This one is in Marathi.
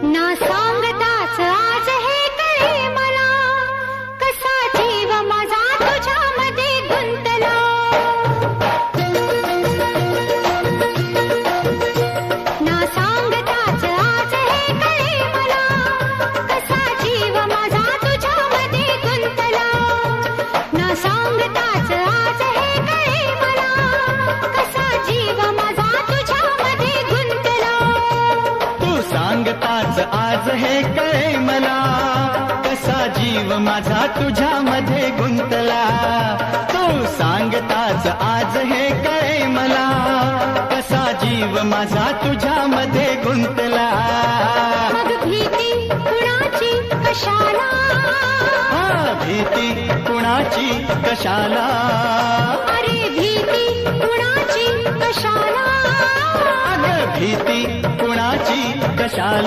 ना सांगताच आज हे कळे मला, कसा जीव माझा तुझ्यामध्ये गुंतला. ना सांगताच आज हे कळे मला, कसा जीव माझा तुझ्यामध्ये गुंतला. ना सांगताच आज हे कळे मला, कसा जीव माझा तुझ्यामध्ये गुंतला. तू सांगताच आज हे कळे मला, कसा जीव माझा तुझ्यामध्ये गुंतला. तू सांगताच आज हे कळे मला, कसा जीव माझा तुझ्यामध्ये गुंतला. मग भीती कुणाची कशाला, भीती कुणाची कशाला, अरे भीती कुणाची कशाला, अगं भीती कुणाची कशाला.